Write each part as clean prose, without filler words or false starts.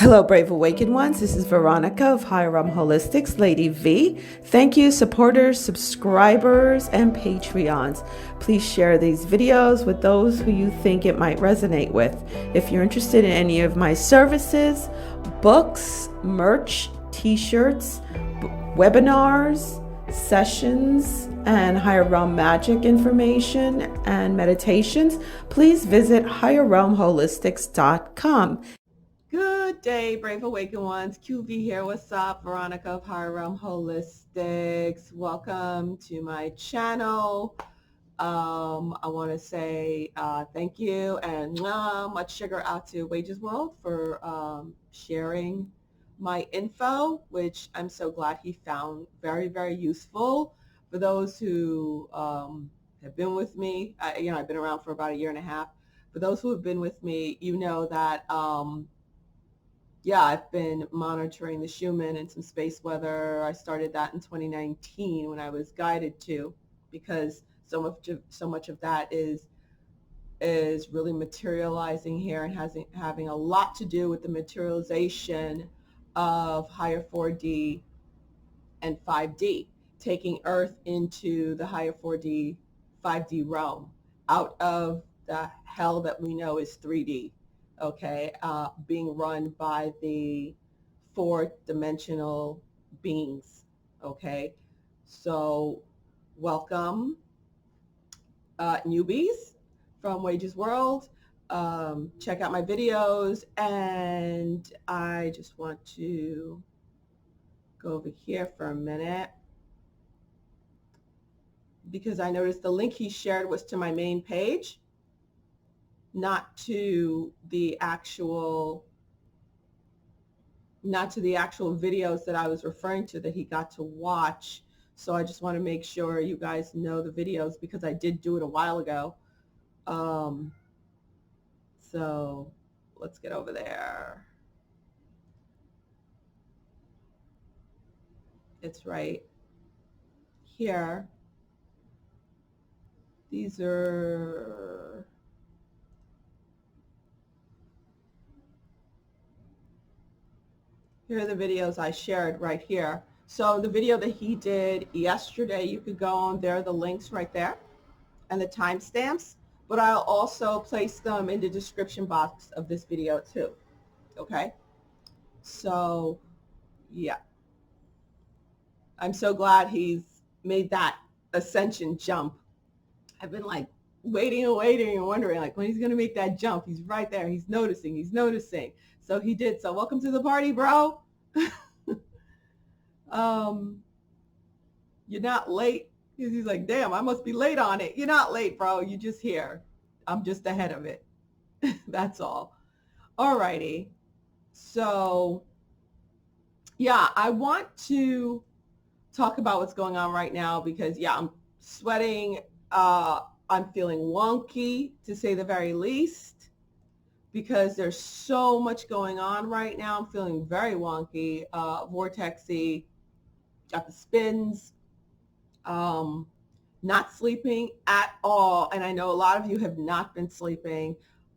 Hello, Brave Awakened Ones. This is Veronica of Higher Realm Holistics, Lady V. Thank you, supporters, subscribers, and Patreons. Please share these videos with those who you think it might resonate with. If you're interested in any of my services, books, merch, t-shirts, webinars, sessions, and higher realm magic information and meditations, please visit higherrealmholistics.com. Good day, Brave Awakened Ones. QV here. What's up? Veronica of Higher Realm Holistics. Welcome to my channel. I want to say thank you and much sugar out to Wages World for sharing my info, which I'm so glad he found very, very useful. For those who have been with me, I've been around for about 1.5 years. For those who have been with me, you know that I've been monitoring the Schumann and some space weather. I started that in 2019 when I was guided to, because so much of that is really materializing here and having a lot to do with the materialization of higher 4D and 5D, taking Earth into the higher 4D, 5D realm, out of the hell that we know is 3D. Okay, being run by the fourth dimensional beings. Okay, so welcome, newbies from Wages World. Check out my videos, and I just want to go over here for a minute because I noticed the link he shared was to my main page, not to the actual videos that I was referring to that he got to watch. So I just want to make sure you guys know the videos, because I did do it a while ago. So let's get over there. It's right here. These are Here are the videos I shared right here. So the video that he did yesterday, you could go on there, the links right there, and the timestamps. But I'll also place them in the description box of this video too. Okay? So, yeah. I'm so glad he's made that ascension jump. I've been like waiting and waiting and wondering like when he's going to make that jump. He's right there. He's noticing. So he did. So welcome to the party, bro. You're not late. He's like, damn, I must be late on it. You're not late, bro. You're just here. I'm just ahead of it. That's all. All righty. So, yeah, I want to talk about what's going on right now because, I'm sweating. I'm feeling wonky, to say the very least, because there's so much going on right now. I'm feeling very wonky, vortexy, got the spins, not sleeping at all. And I know a lot of you have not been sleeping,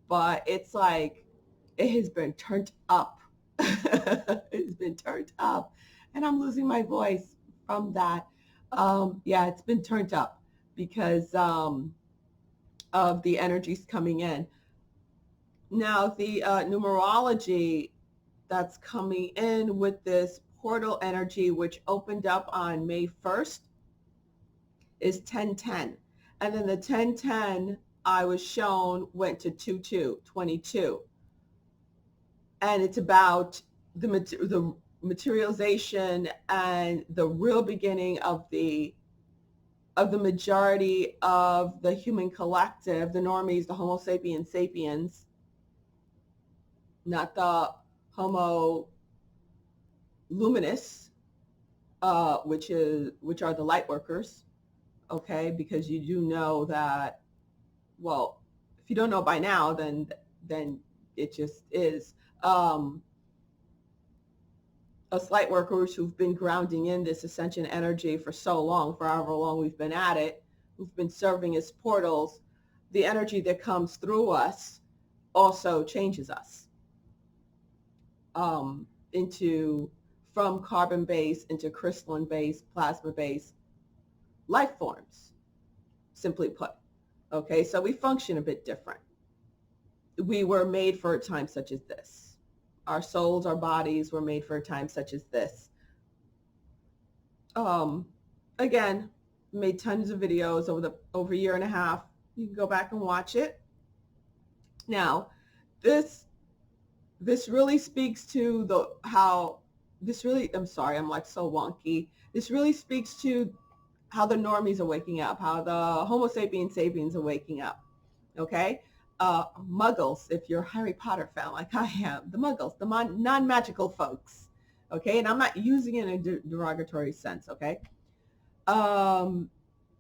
but it's like it has been turned up. It's been turned up, and I'm losing my voice from that. It's been turned up because of the energies coming in. Now, the numerology that's coming in with this portal energy, which opened up on May 1st, is 1010. And then the 1010 I was shown went to 2222. And it's about the materialization and the real beginning of the majority of the human collective, the normies, the Homo sapiens, not the Homo luminous, which are the light workers. Okay, because you do know that, well, if you don't know by now, then it just is. Us light workers who've been grounding in this ascension energy for so long, for however long we've been at it, who've been serving as portals, the energy that comes through us also changes us. into from carbon-based into crystalline-based, plasma-based life forms, simply put. Okay, so we function a bit different. We were made for a time such as this. Our souls, our bodies were made for a time such as this. Um, Again, made tons of videos over a year and a half. You can go back and watch it. Now, this really speaks to I'm sorry, I'm like so wonky. This really speaks to how the normies are waking up, how the Homo sapiens are waking up. Okay? Muggles, if you're a Harry Potter fan like I am, the muggles, the non-magical folks. Okay? And I'm not using it in a derogatory sense. Okay?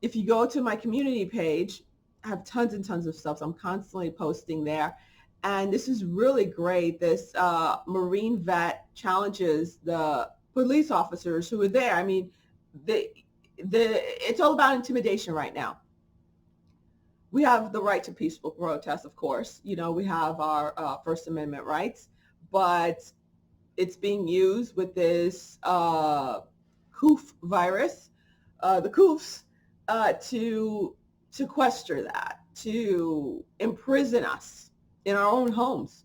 If you go to my community page, I have tons and tons of stuff. So I'm constantly posting there. And this is really great. This Marine vet challenges the police officers who are there. I mean, it's all about intimidation right now. We have the right to peaceful protest, of course. You know, we have our First Amendment rights, but it's being used with this coof virus, the coofs, to sequester that, to imprison us in our own homes.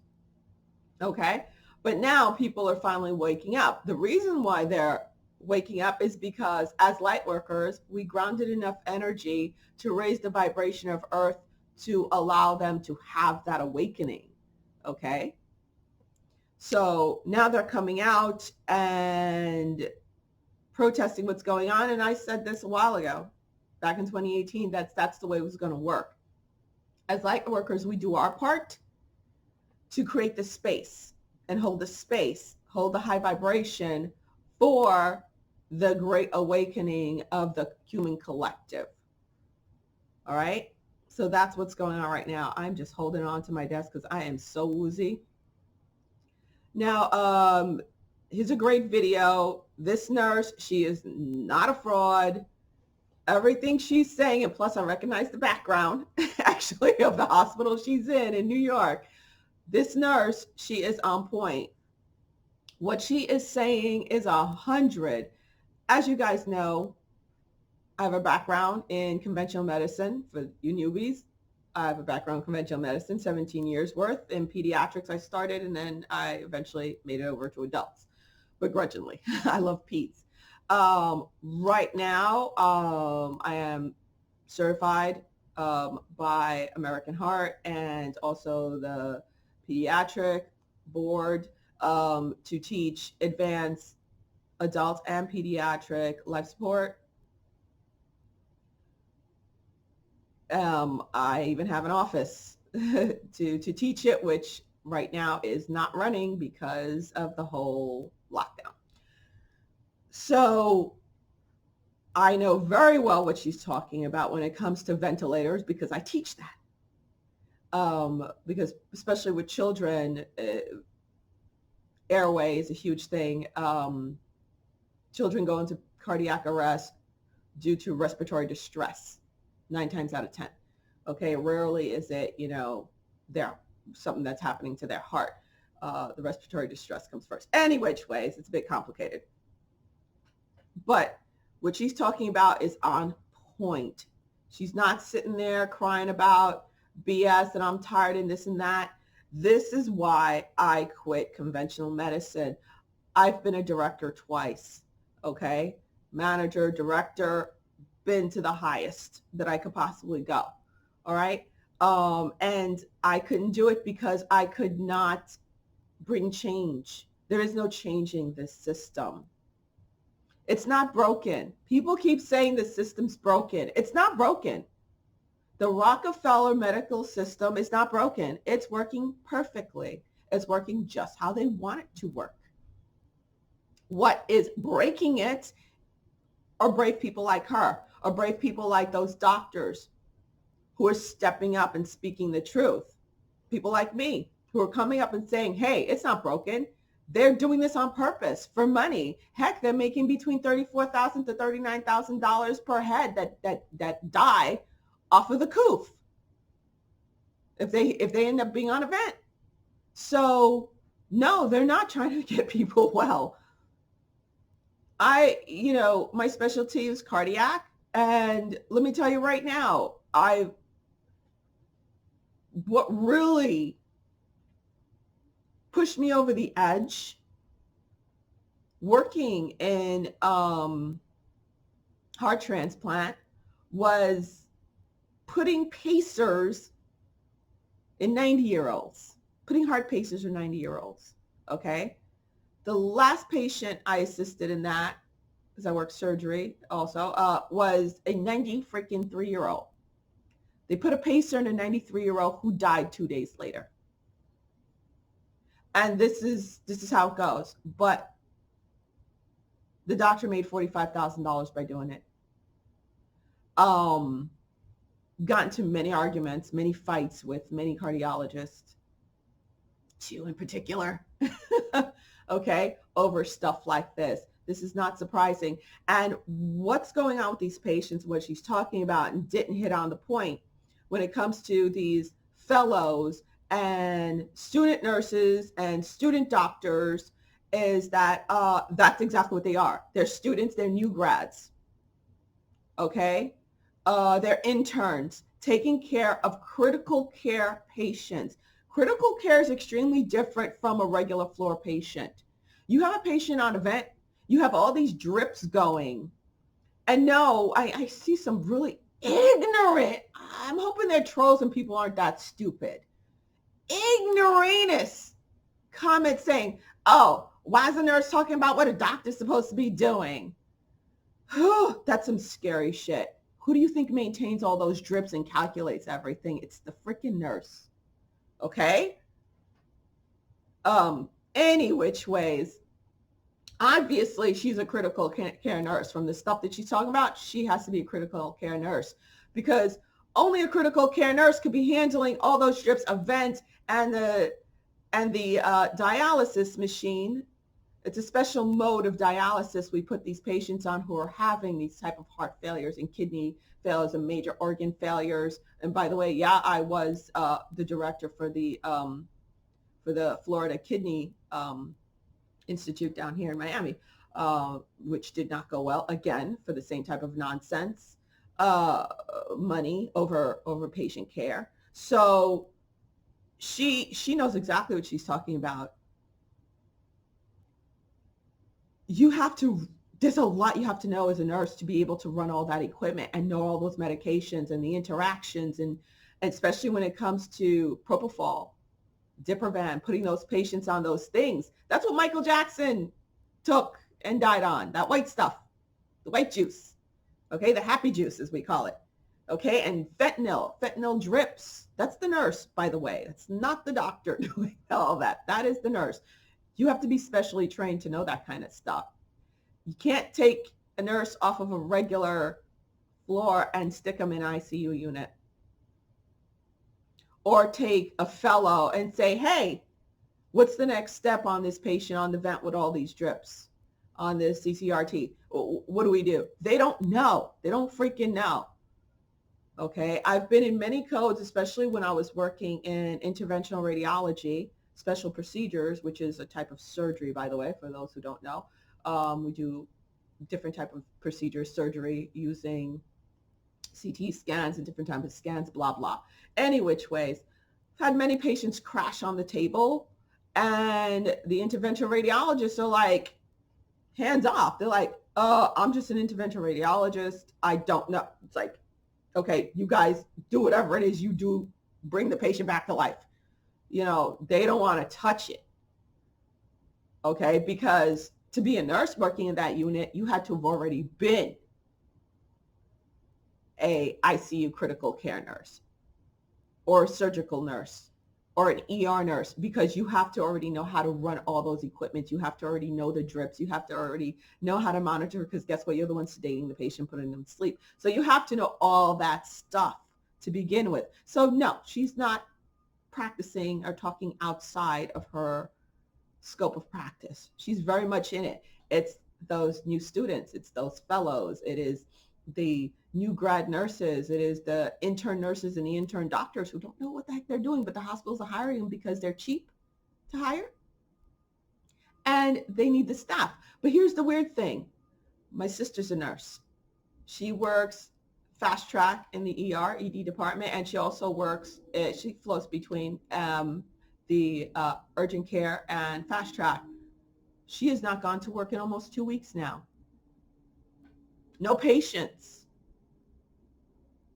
Okay? But now people are finally waking up. The reason why they're waking up is because as light workers, we grounded enough energy to raise the vibration of Earth to allow them to have that awakening. Okay? So now they're coming out and protesting what's going on. And I said this a while ago, back in 2018, that's the way it was going to work. As light workers, we do our part to create the space and hold the space, hold the high vibration for the great awakening of the human collective. All right? So that's what's going on right now. I'm just holding on to my desk because I am so woozy. Now, here's a great video. This nurse, she is not a fraud. Everything she's saying, and plus I recognize the background, actually, of the hospital she's in New York. This nurse, she is on point. What she is saying is 100. As you guys know, I have a background in conventional medicine. For you newbies, I have a background in conventional medicine, 17 years worth. In pediatrics, I started, and then I eventually made it over to adults, begrudgingly. I love peds. Right now, I am certified by American Heart and also the pediatric board to teach advanced adult and pediatric life support. I even have an office to teach it, which right now is not running because of the whole lockdown. So I know very well what she's talking about when it comes to ventilators because I teach that. Because especially with children, airway is a huge thing. Children go into cardiac arrest due to respiratory distress, 9 times out of 10. Okay, rarely is it, there something that's happening to their heart. The respiratory distress comes first. Any which ways, it's a bit complicated. But what she's talking about is on point. She's not sitting there crying about BS and I'm tired and this and that. This is why I quit conventional medicine. I've been a director twice, okay? Manager, director, been to the highest that I could possibly go, all right? And I couldn't do it because I could not bring change. There is no changing this system. It's not broken. People keep saying the system's broken. It's not broken. The Rockefeller medical system is not broken. It's working perfectly. It's working just how they want it to work. What is breaking it are brave people like her, or brave people like those doctors who are stepping up and speaking the truth. People like me who are coming up and saying, hey, it's not broken. They're doing this on purpose for money. Heck, they're making between $34,000 to $39,000 per head that die off of the coof if they end up being on a vent. So No, they're not trying to get people well. My specialty is cardiac. And let me tell you right now, what really pushed me over the edge working in heart transplant was putting pacers in 90-year-olds, putting heart pacers in 90-year-olds. Okay. The last patient I assisted in that, because I work surgery also, was a 90 freaking 3-year-old. They put a pacer in a 93-year-old who died 2 days later. And this is how it goes. But the doctor made $45,000 by doing it. Got into many arguments, many fights with many cardiologists, two in particular, okay, over stuff like this. This is not surprising. And what's going on with these patients, what she's talking about and didn't hit on the point when it comes to these fellows and student nurses and student doctors is that that's exactly what they are. They're students, they're new grads, okay? They're interns taking care of critical care patients. Critical care is extremely different from a regular floor patient. You have a patient on a vent, you have all these drips going. And no, I see some really ignorant, I'm hoping they're trolls and people aren't that stupid, ignoramus comments saying, oh, why is the nurse talking about what a doctor's supposed to be doing? That's some scary shit. Who do you think maintains all those drips and calculates everything? It's the freaking nurse. Okay? Any which ways, obviously she's a critical care nurse. From the stuff that she's talking about, she has to be a critical care nurse because only a critical care nurse could be handling all those drips of vent and the dialysis machine. It's a special mode of dialysis we put these patients on who are having these type of heart failures and kidney failures and major organ failures. And by the way, yeah, I was the director for the Florida Kidney Institute down here in Miami, which did not go well again for the same type of nonsense, money over patient care. So she knows exactly what she's talking about. There's a lot you have to know as a nurse to be able to run all that equipment and know all those medications and the interactions, and especially when it comes to propofol, Diprovan, putting those patients on those things. That's what Michael Jackson took and died on, that white stuff, the white juice, okay, the happy juice as we call it, okay, and fentanyl drips. That's the nurse, by the way. That's not the doctor doing all that. That is the nurse. You have to be specially trained to know that kind of stuff. You can't take a nurse off of a regular floor and stick them in an ICU unit. Or take a fellow and say, hey, what's the next step on this patient on the vent with all these drips on this CCRT? What do we do? They don't know. They don't freaking know. Okay. I've been in many codes, especially when I was working in interventional radiology, special procedures, which is a type of surgery, by the way, for those who don't know. We do different type of procedures, surgery using CT scans and different types of scans, blah, blah. Any which ways, I've had many patients crash on the table and the interventional radiologists are like, hands off. They're like, I'm just an interventional radiologist. I don't know. It's like, okay, you guys do whatever it is you do, bring the patient back to life. They don't want to touch it. Okay, because to be a nurse working in that unit, you had to have already been a ICU critical care nurse or a surgical nurse or an ER nurse, because you have to already know how to run all those equipment. You have to already know the drips. You have to already know how to monitor, because guess what? You're the one sedating the patient, putting them to sleep. So you have to know all that stuff to begin with. So no, she's not practicing or talking outside of her scope of practice. She's very much in it. It's those new students. It's those fellows. It is the new grad nurses. It is the intern nurses and the intern doctors who don't know what the heck they're doing, but the hospitals are hiring them because they're cheap to hire. and they need the staff. But here's the weird thing. My sister's a nurse. She works fast track in the ED department, and she also works, she floats between the urgent care and fast track. She has not gone to work in almost 2 weeks now. No patients.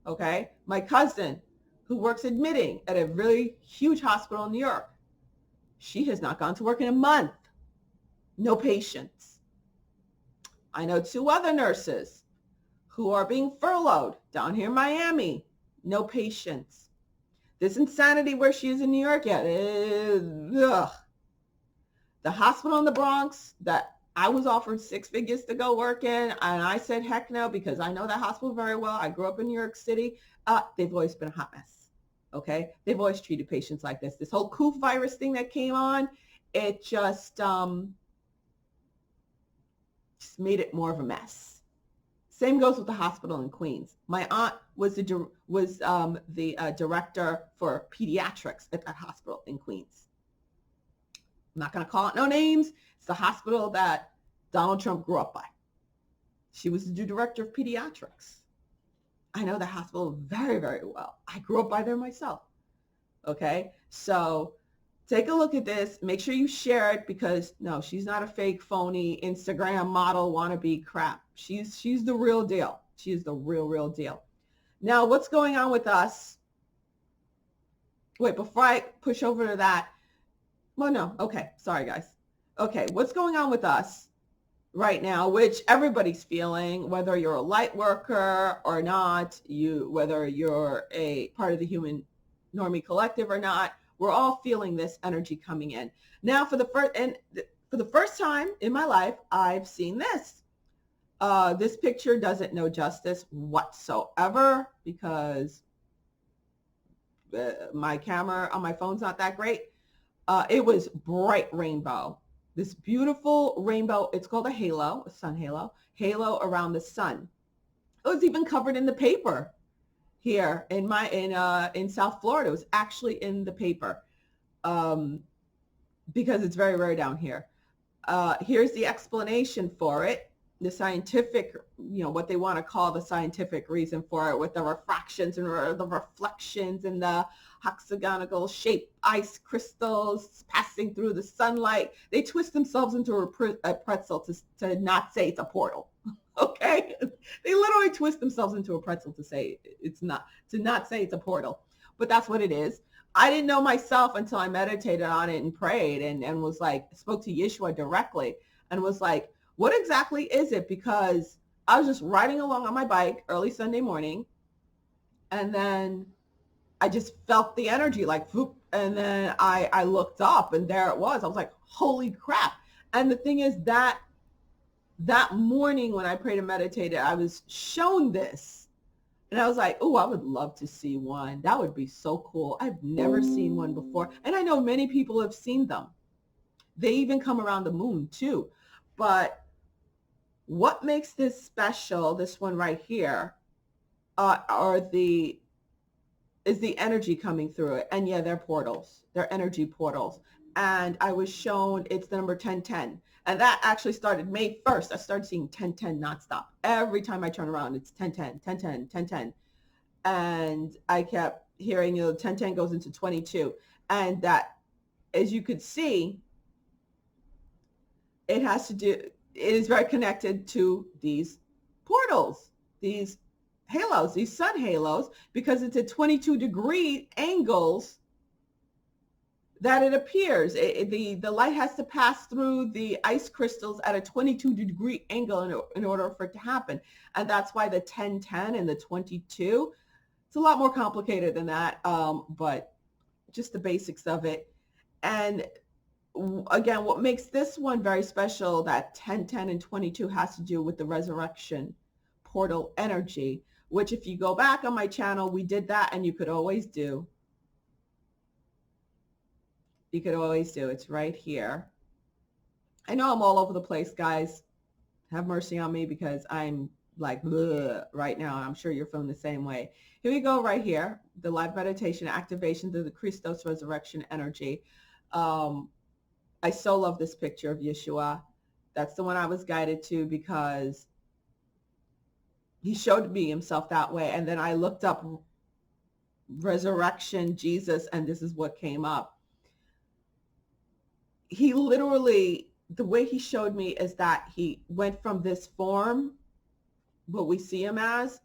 Okay. My cousin, who works admitting at a really huge hospital in New York, she has not gone to work in a month. No patients. I know 2 other nurses who are being furloughed down here in Miami. No patients. This insanity where she is in New York yet. The hospital in the Bronx that I was offered 6 figures to go work in, and I said heck no, because I know that hospital very well. I grew up in New York City. They've always been a hot mess. Okay, they've always treated patients like this. This whole COOF virus thing that came on, it just made it more of a mess. Same goes with the hospital in Queens. My aunt was the director for pediatrics at that hospital in Queens. I'm not going to call it no names. It's the hospital that Donald Trump grew up by. She was the director of pediatrics. I know the hospital very, very well. I grew up by there myself. Okay, so take a look at this. Make sure you share it, because no, she's not a fake, phony Instagram model wannabe crap. She's the real deal. She is the real deal. Now, what's going on with us? Wait, before I push over to that. Well, no. Okay. Sorry, guys. Okay. What's going on with us right now, which everybody's feeling, whether you're a light worker or not, whether you're a part of the human normie collective or not, we're all feeling this energy coming in. Now, for the first time in my life, I've seen this. This picture doesn't know justice whatsoever, because my camera on my phone's not that great. It was bright rainbow. This beautiful rainbow. It's called a halo, a sun halo around the sun. It was even covered in the paper here in South Florida. It was actually in the paper because it's very rare down here. Here's the explanation for it. The scientific, what they want to call the scientific reason for it, with the refractions and the reflections and the hexagonal shaped ice crystals passing through the sunlight. They twist themselves into a pretzel to not say it's a portal. Okay, they literally twist themselves into a pretzel to say to not say it's a portal, but that's what it is. I didn't know myself until I meditated on it and prayed and was like, spoke to Yeshua directly and was like, what exactly is it? Because I was just riding along on my bike early Sunday morning, and then I just felt the energy like, whoop, and then I looked up and there it was. I was like, holy crap. And the thing is that morning when I prayed and meditated, I was shown this. And I was like, oh, I would love to see one. That would be so cool. I've never seen one before. And I know many people have seen them. They even come around the moon too. But what makes this special, this one right here, is the energy coming through it. And yeah, they're portals. They're energy portals. And I was shown it's the number 1010. And that actually started May 1st. I started seeing 1010 nonstop. Every time I turn around, it's 1010, 1010, 1010. And I kept hearing, 1010 goes into 22. And that, as you could see, it is very connected to these portals, these halos, these sun halos, because it's at 22-degree angles that it appears. The light has to pass through the ice crystals at a 22-degree angle in order for it to happen. And that's why the 1010 and the 22, it's a lot more complicated than that, but just the basics of it. And again, what makes this one very special, that 1010 and 22, has to do with the resurrection portal energy, which if you go back on my channel, we did that, and you could always do. It's right here. I know I'm all over the place, guys. Have mercy on me, because I'm like right now. I'm sure you're feeling the same way. Here we go, right here. The live meditation activation through the Christos resurrection energy. I so love this picture of Yeshua. That's the one I was guided to because he showed me himself that way. And then I looked up resurrection Jesus, and this is what came up. He literally, the way he showed me is that he went from this form, what we see him as,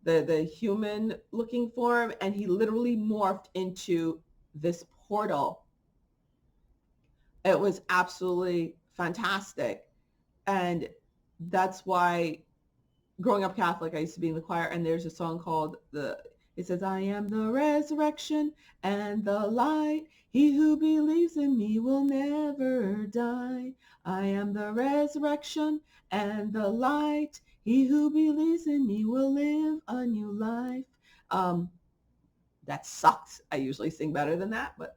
the human looking form, and he literally morphed into this portal. It was absolutely fantastic. And that's why growing up Catholic, I used to be in the choir, and there's a song called it says, I am the resurrection and the light. He who believes in me will never die. I am the resurrection and the light. He who believes in me will live a new life. That sucks. I usually sing better than that, but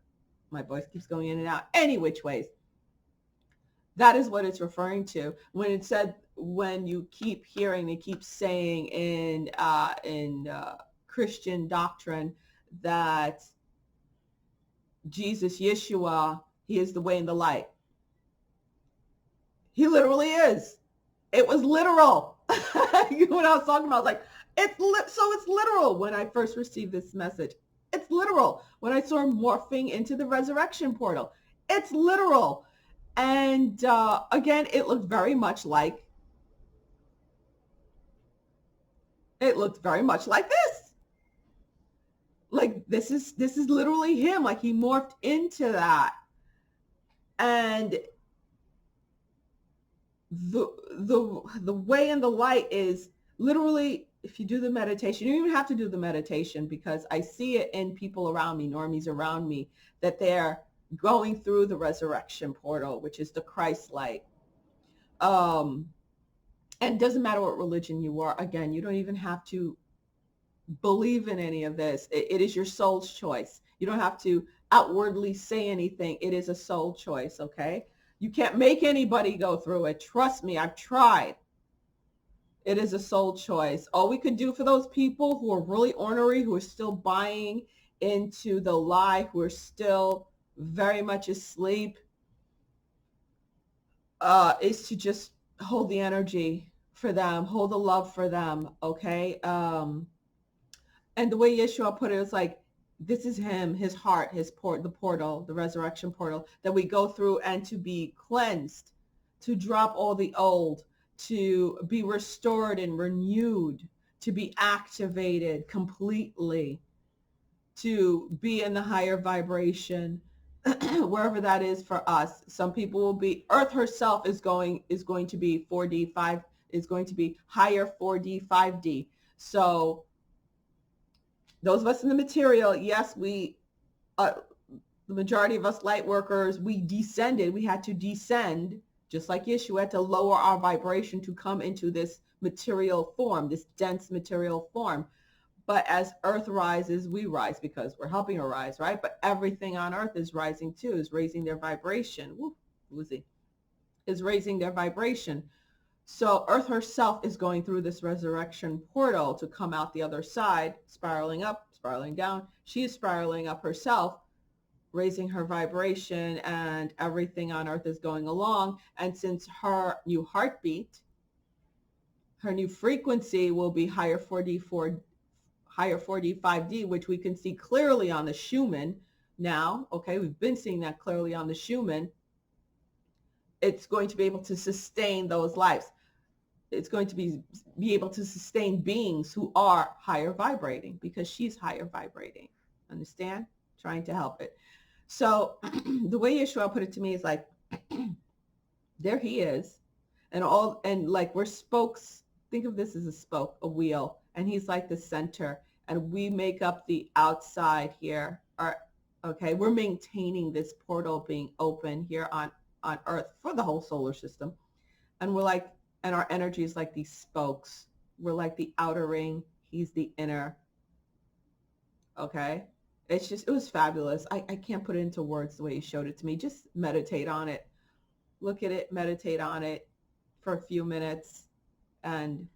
my voice keeps going in and out. Any which ways. That is what it's referring to when it said, when you keep hearing, they keep saying in Christian doctrine that Jesus, Yeshua, he is the way and the light. He literally is. It was literal. You know what I was talking about? I was like, it's literal. When I first received this message, it's literal. When I saw him morphing into the resurrection portal, it's literal. And again, it looked very much like this. Like this is literally him. Like he morphed into that. And the way and the light is literally, if you do the meditation, you don't even have to do the meditation, because I see it in people around me, normies around me, that they're going through the resurrection portal, which is the Christ light. And it doesn't matter what religion you are. Again, you don't even have to believe in any of this. It is your soul's choice. You don't have to outwardly say anything. It is a soul choice, okay? You can't make anybody go through it. Trust me, I've tried. It is a soul choice. All we could do for those people who are really ornery, who are still buying into the lie, who are still very much asleep, is to just hold the energy for them, hold the love for them, okay? And the way Yeshua put it was like, this is him, his heart, the portal, the resurrection portal that we go through, and to be cleansed, to drop all the old, to be restored and renewed, to be activated completely, to be in the higher vibration, wherever that is for us. Some people will be, Earth herself is going to be 4D, is going to be higher 4D, 5D. So those of us in the material, yes, the majority of us light workers, we had to descend, just like Yeshua had to lower our vibration to come into this material form, this dense material form. But as Earth rises, we rise, because we're helping her rise, right? But everything on Earth is rising too, is raising their vibration. Woo, Lucy, is raising their vibration. So Earth herself is going through this resurrection portal to come out the other side, spiraling up, spiraling down. She is spiraling up herself, raising her vibration, and everything on Earth is going along. And since her new heartbeat, her new frequency will be higher 4D, 5D, which we can see clearly on the Schumann now. Okay, we've been seeing that clearly on the Schumann. It's going to be able to sustain those lives. It's going to be able to sustain beings who are higher vibrating, because she's higher vibrating. Understand? Trying to help it. So the way Yeshua put it to me is like, there he is. And like we're spokes. Think of this as a spoke, a wheel. And he's like the center. And we make up the outside here. Okay, we're maintaining this portal being open here on Earth for the whole solar system. And we're like, and our energy is like these spokes. We're like the outer ring. He's the inner. Okay. It was fabulous. I can't put it into words the way he showed it to me. Just meditate on it. Look at it, meditate on it for a few minutes, and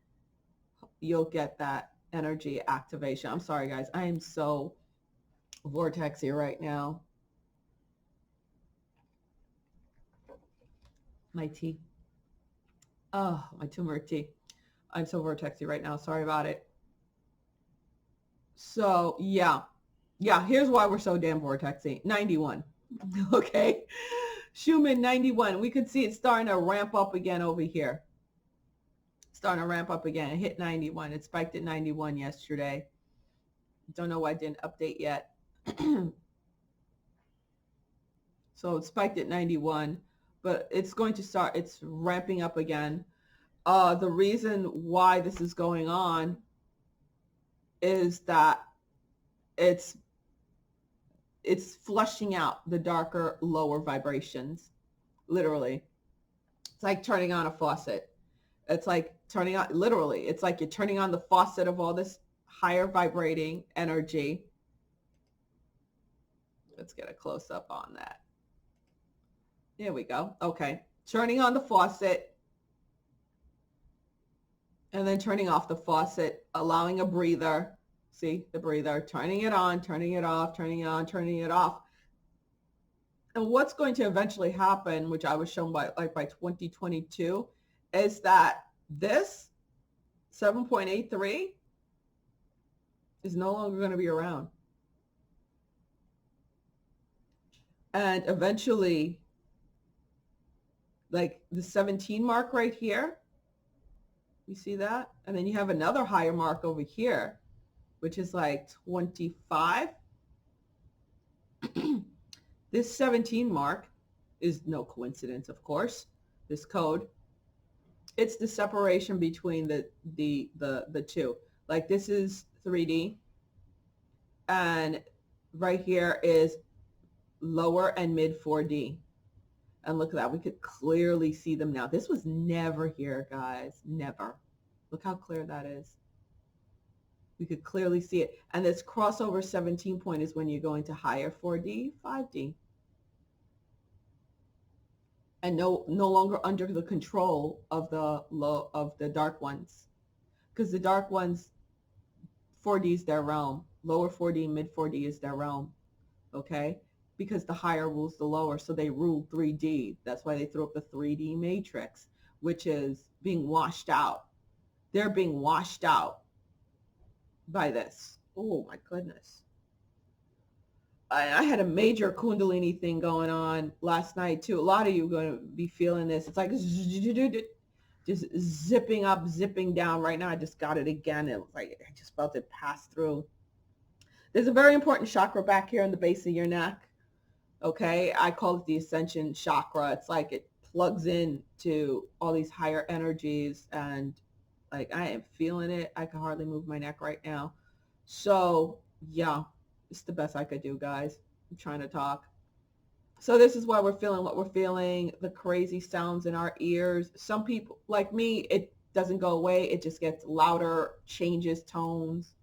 you'll get that energy activation. I'm sorry, guys. I am so vortexy right now. My tea. Oh, my turmeric tea. I'm so vortexy right now. Sorry about it. So yeah. Yeah, here's why we're so damn vortexy. 91. Okay. Schumann 91. We could see it starting to ramp up again over here. Starting to ramp up again. It hit 91. It spiked at 91 yesterday. Don't know why I didn't update yet. So it spiked at 91, but it's going to start, it's ramping up again. The reason why this is going on is that it's it's flushing out the darker, lower vibrations, literally. It's like turning on a faucet. It's like turning on, literally, it's like you're turning on the faucet of all this higher vibrating energy. Let's get a close up on that. There we go. Okay. Turning on the faucet and then turning off the faucet, allowing a breather. See the breather, turning it on, turning it off, turning it on, turning it off. And what's going to eventually happen, which I was shown by 2022, is that this 7.83 is no longer going to be around. And eventually, like the 17 mark right here, you see that? And then you have another higher mark over here, which is like 25. This 17 mark is no coincidence, of course. This code, it's the separation between the two. Like this is 3D, and right here is lower and mid 4D. And look at that. We could clearly see them now. This was never here, guys. Never. Look how clear that is. We could clearly see it. And this crossover 17 point is when you're going to higher 4D, 5D. And no longer under the control of the dark ones. Because the dark ones, 4D is their realm. Lower 4D, mid 4D is their realm. Okay? Because the higher rules the lower, so they rule 3D. That's why they threw up the 3D matrix, which is being washed out. They're being washed out by this. Oh my goodness. I had a major Kundalini thing going on last night too. A lot of you are going to be feeling this. It's like just zipping up, zipping down. Right now I just got it again. It was like I just felt it pass through. There's a very important chakra back here in the base of your neck. Okay, I call it the Ascension chakra. It's like it plugs in to all these higher energies, and like I am feeling it. I can hardly move my neck right now. So yeah, it's the best I could do, guys. I'm trying to talk. So this is why we're feeling what we're feeling, the crazy sounds in our ears. Some people, like me, it doesn't go away. It just gets louder, changes tones,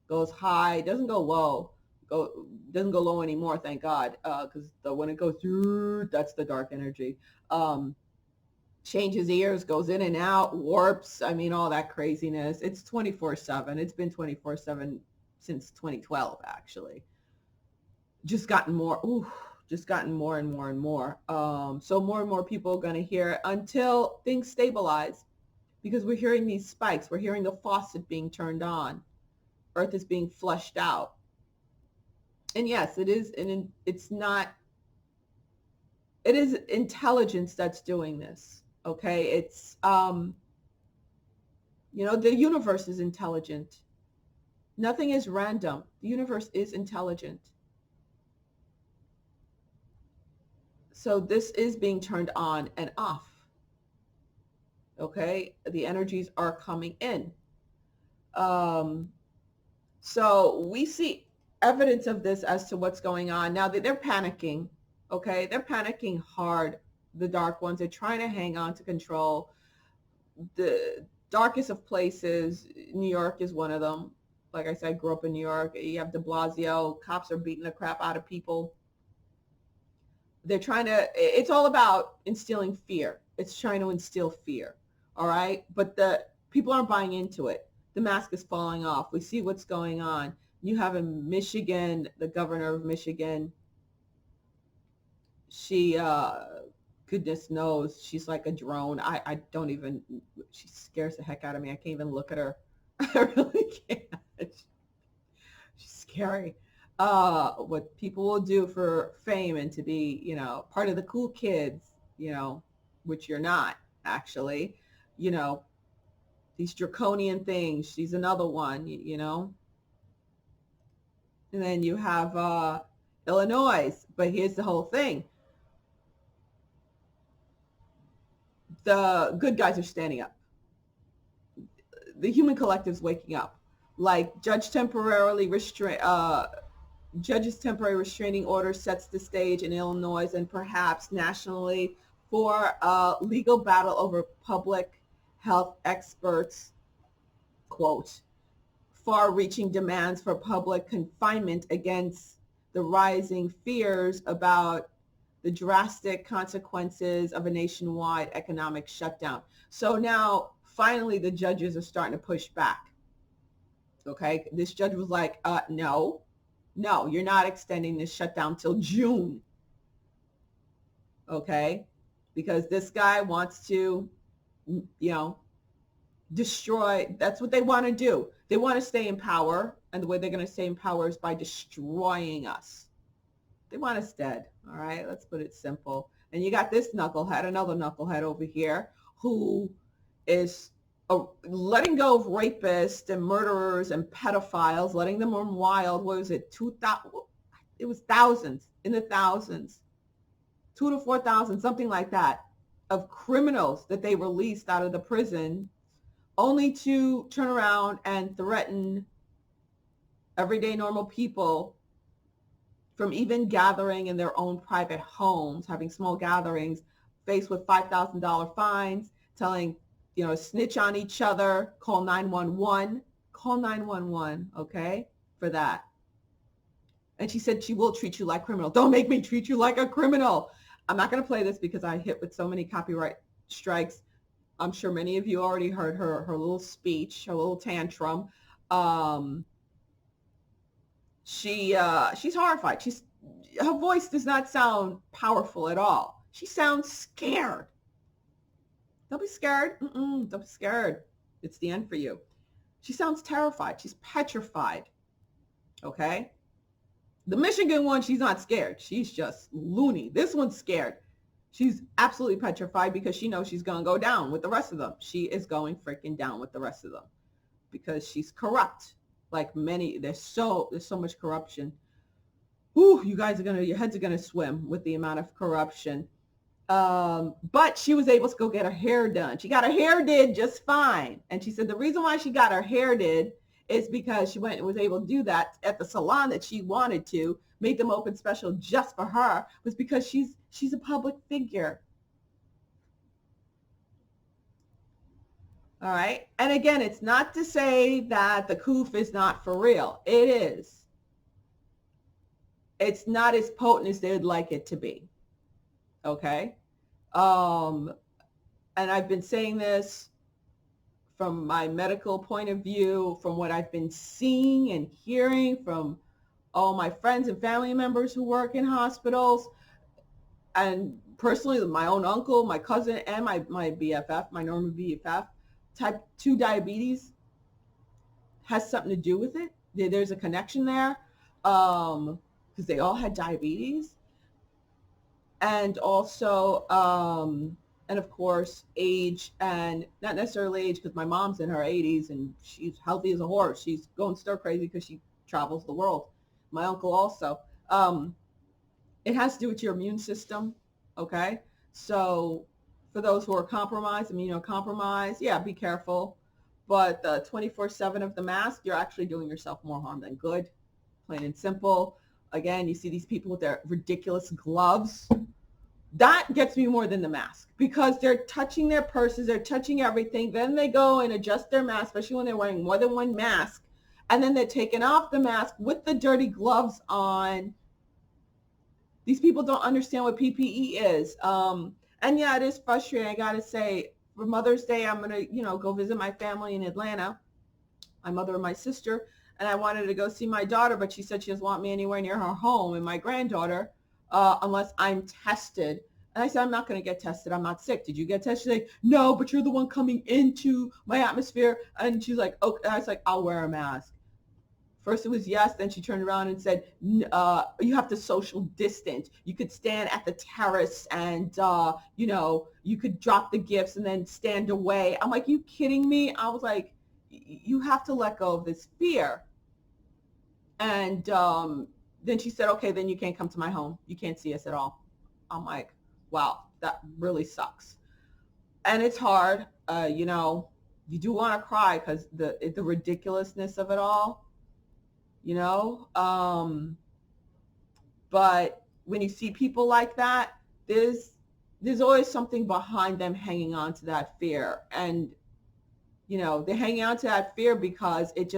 goes high, doesn't go low. Doesn't go low anymore, thank God, because when it goes through, that's the dark energy. Changes ears, goes in and out, warps. I mean, all that craziness. It's 24/7. It's been 24/7 since 2012, actually. Just gotten more. Just gotten more and more and more. So more and more people are going to hear it until things stabilize, because we're hearing these spikes. We're hearing the faucet being turned on. Earth is being flushed out. And yes, it is, and it's not, it is intelligence that's doing this. Okay. It's, the universe is intelligent. Nothing is random. The universe is intelligent. So this is being turned on and off. Okay. The energies are coming in. So we see evidence of this as to what's going on. Now they're panicking, okay? They're panicking hard, the dark ones. They're trying to hang on to control. The darkest of places, New York is one of them. Like I said, I grew up in New York. You have de Blasio. Cops are beating the crap out of people. They're trying to, it's all about instilling fear. It's trying to instill fear, all right? But the people aren't buying into it. The mask is falling off. We see what's going on. You have in Michigan, the governor of Michigan, she goodness knows she's like a drone. I don't even, she scares the heck out of me. I can't even look at her. I really can't. She's scary. What people will do for fame and to be, part of the cool kids, which you're not actually, you know, these draconian things. She's another one. And then you have Illinois. But here's the whole thing. The good guys are standing up. The human collective's waking up. Like judge's temporary restraining order sets the stage in Illinois and perhaps nationally for a legal battle over public health experts, quote, far-reaching demands for public confinement against the rising fears about the drastic consequences of a nationwide economic shutdown. So now, finally, the judges are starting to push back. Okay, this judge was like, no, you're not extending this shutdown till June. Okay, because this guy wants to, destroy. That's what they want to do. They want to stay in power, and the way they're going to stay in power is by destroying us. They want us dead. All right, let's put it simple. And you got this knucklehead, another knucklehead over here, who is letting go of rapists and murderers and pedophiles, letting them run wild. What was it? 2,000? It was thousands, in the thousands, 2 to 4,000, something like that, of criminals that they released out of the prison, only to turn around and threaten everyday normal people from even gathering in their own private homes, having small gatherings, faced with $5,000 fines, telling, snitch on each other, call 911, okay, for that. And she said she will treat you like criminal. Don't make me treat you like a criminal. I'm not going to play this because I hit with so many copyright strikes. I'm sure many of you already heard her little speech, her little tantrum. She's horrified. Her voice does not sound powerful at all. She sounds scared. Don't be scared. Don't be scared. It's the end for you. She sounds terrified. She's petrified. Okay? The Michigan one, she's not scared. She's just loony. This one's scared. She's absolutely petrified because she knows she's going to go down with the rest of them. She is going freaking down with the rest of them because she's corrupt. Like many, there's so much corruption. Ooh, you guys your heads are going to swim with the amount of corruption. But she was able to go get her hair done. She got her hair did just fine. And she said the reason why she got her hair did is because she went and was able to do that at the salon that she wanted to, made them open special just for her, was because she's a public figure. All right. And again, it's not to say that the coof is not for real. It is. It's not as potent as they'd like it to be. Okay. And I've been saying this from my medical point of view, from what I've been seeing and hearing from all my friends and family members who work in hospitals, and personally my own uncle, my cousin, and my BFF, my normal BFF, type 2 diabetes has something to do with it. There's a connection there because they all had diabetes. And also, and of course, age, and not necessarily age because my mom's in her 80s and she's healthy as a horse. She's going stir crazy because she travels the world. My uncle also. It has to do with your immune system, okay? So for those who are compromised, immunocompromised, yeah, be careful. But the 24/7 of the mask, you're actually doing yourself more harm than good, plain and simple. Again, you see these people with their ridiculous gloves. That gets me more than the mask because they're touching their purses, they're touching everything. Then they go and adjust their mask, especially when they're wearing more than one mask. And then they're taking off the mask with the dirty gloves on. These people don't understand what PPE is. And yeah, it is frustrating. I got to say, for Mother's Day, I'm going to, go visit my family in Atlanta, my mother and my sister. And I wanted to go see my daughter, but she said she doesn't want me anywhere near her home and my granddaughter unless I'm tested And I said, I'm not going to get tested. I'm not sick. Did you get tested? She's like, no, but you're the one coming into my atmosphere. And she's like, okay. And I was like, I'll wear a mask. First it was yes, then she turned around and said, you have to social distance. You could stand at the terrace and, you could drop the gifts and then stand away. I'm like, you kidding me? I was like, you have to let go of this fear. And then she said, okay, then you can't come to my home. You can't see us at all. I'm like, wow, that really sucks. And it's hard. You do want to cry because the ridiculousness of it all, you know. But when you see people like that, there's always something behind them hanging on to that fear. And, they're hanging on to that fear because it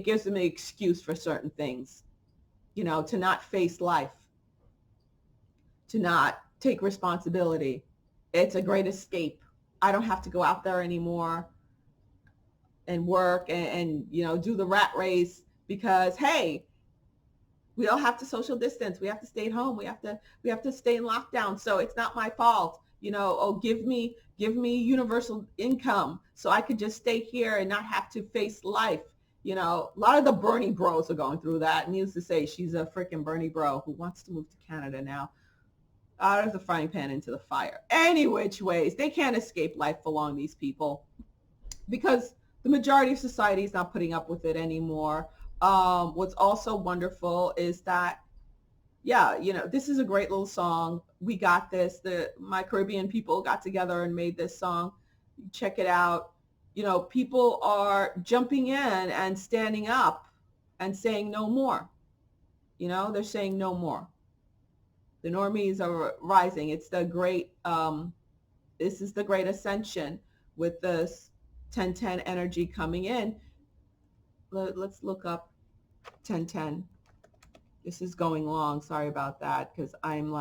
gives them an excuse for certain things, to not face life, to not take responsibility. It's a great escape. I don't have to go out there anymore and work and do the rat race because, hey, we all have to social distance. We have to stay at home. We have to stay in lockdown. So it's not my fault. Oh, give me universal income so I could just stay here and not have to face life. A lot of the Bernie bros are going through that. Needless to say, she's a freaking Bernie bro who wants to move to Canada now. Out of the frying pan into the fire. Any which ways, they can't escape life for long, these people, because the majority of society is not putting up with it anymore. What's also wonderful is that, yeah, this is a great little song. We got this. My Caribbean people got together and made this song. Check it out. People are jumping in and standing up and saying no more. They're saying no more. The normies are rising. It's the great, this is the great ascension with this 1010 energy coming in. Let's look up 1010. This is going long. Sorry about that, because I'm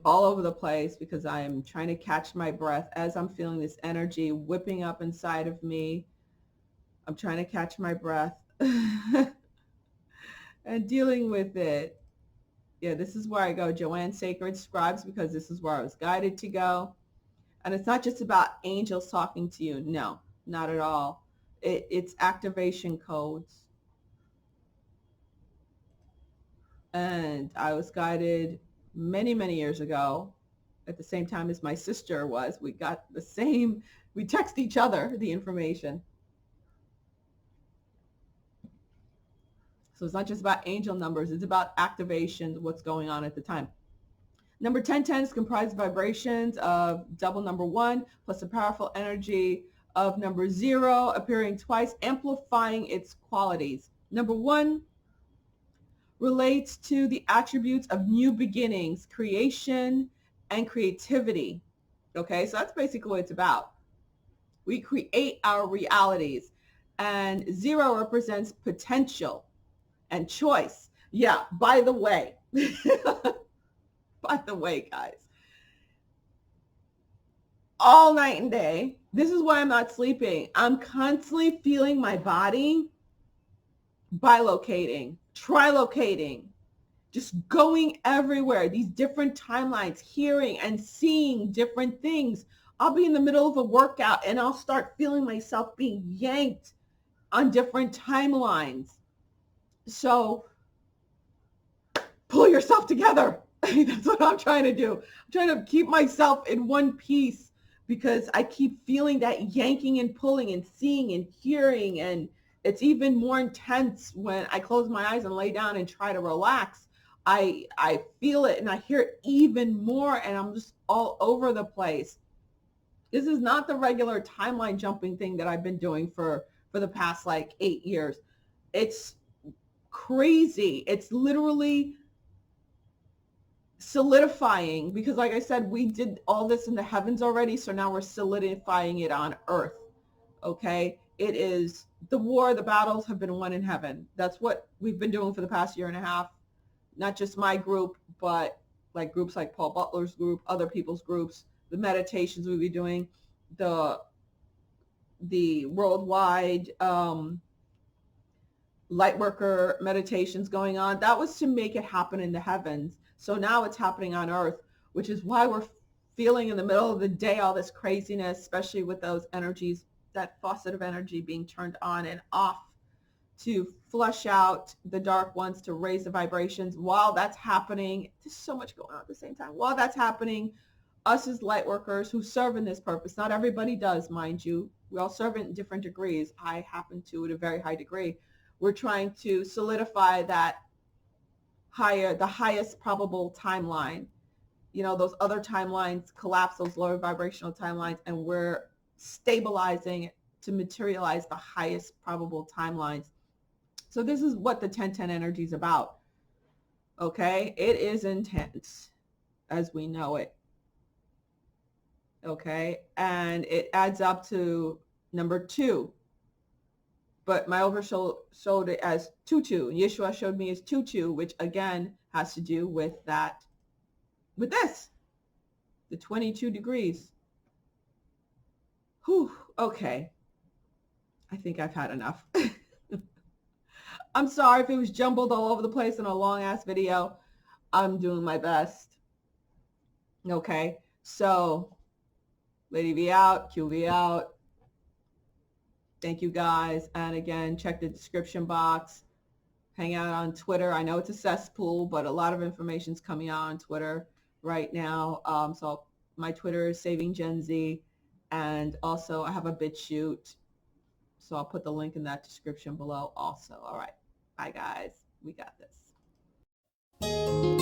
all over the place because I'm trying to catch my breath as I'm feeling this energy whipping up inside of me. I'm trying to catch my breath and dealing with it. Yeah, this is where I go, Joanne Sacred Scribes, because this is where I was guided to go. And it's not just about angels talking to you. No, not at all. It's activation codes. And I was guided many, many years ago at the same time as my sister was. We got we text each other the information. So it's not just about angel numbers. It's about activations, what's going on at the time. Number 1010 is comprised of vibrations of double number 1 plus a powerful energy of number 0 appearing twice, amplifying its qualities. Number 1 relates to the attributes of new beginnings, creation, and creativity. Okay, so that's basically what it's about. We create our realities. And 0 represents potential and choice. Yeah, by the way, guys, all night and day, this is why I'm not sleeping. I'm constantly feeling my body bilocating, trilocating, just going everywhere, these different timelines, hearing and seeing different things. I'll be in the middle of a workout and I'll start feeling myself being yanked on different timelines. So pull yourself together. That's what I'm trying to do. I'm trying to keep myself in one piece because I keep feeling that yanking and pulling and seeing and hearing. And it's even more intense when I close my eyes and lay down and try to relax. I feel it and I hear it even more, and I'm just all over the place. This is not the regular timeline jumping thing that I've been doing for the past 8 years. It's crazy. It's literally solidifying because, like I said, we did all this in the heavens already. So now we're solidifying it on earth. Okay. It is the battles have been won in heaven. That's what we've been doing for the past year and a half. Not just my group, but groups like Paul Butler's group, other people's groups, the meditations we'll be doing, the worldwide light worker meditations going on. That was to make it happen in the heavens. So now it's happening on earth, which is why we're feeling in the middle of the day all this craziness, especially with those energies, that faucet of energy being turned on and off to flush out the dark ones, to raise the vibrations. While that's happening, there's so much going on at the same time. While that's happening, us as light workers who serve in this purpose, not everybody does, mind you. We all serve in different degrees. I happen to at a very high degree. We're trying to solidify that the highest probable timeline. You know, those other timelines collapse, those lower vibrational timelines, and we're stabilizing to materialize the highest probable timelines. So this is what the 1010 energy is about. Okay, it is intense as we know it. Okay, and it adds up to number 2. But my oversoul showed it as 2-2. Yeshua showed me as 2-2, which again has to do with that, with this, the 22 degrees. Whew, okay. I think I've had enough. I'm sorry if it was jumbled all over the place in a long ass video. I'm doing my best. Okay, so Lady V out, QV out. Thank you guys. And again, check the description box. Hang out on Twitter. I know it's a cesspool, but a lot of information is coming out on Twitter right now. So my Twitter is Saving Gen Z. And also I have a BitChute. So I'll put the link in that description below also. All right. Bye, guys. We got this.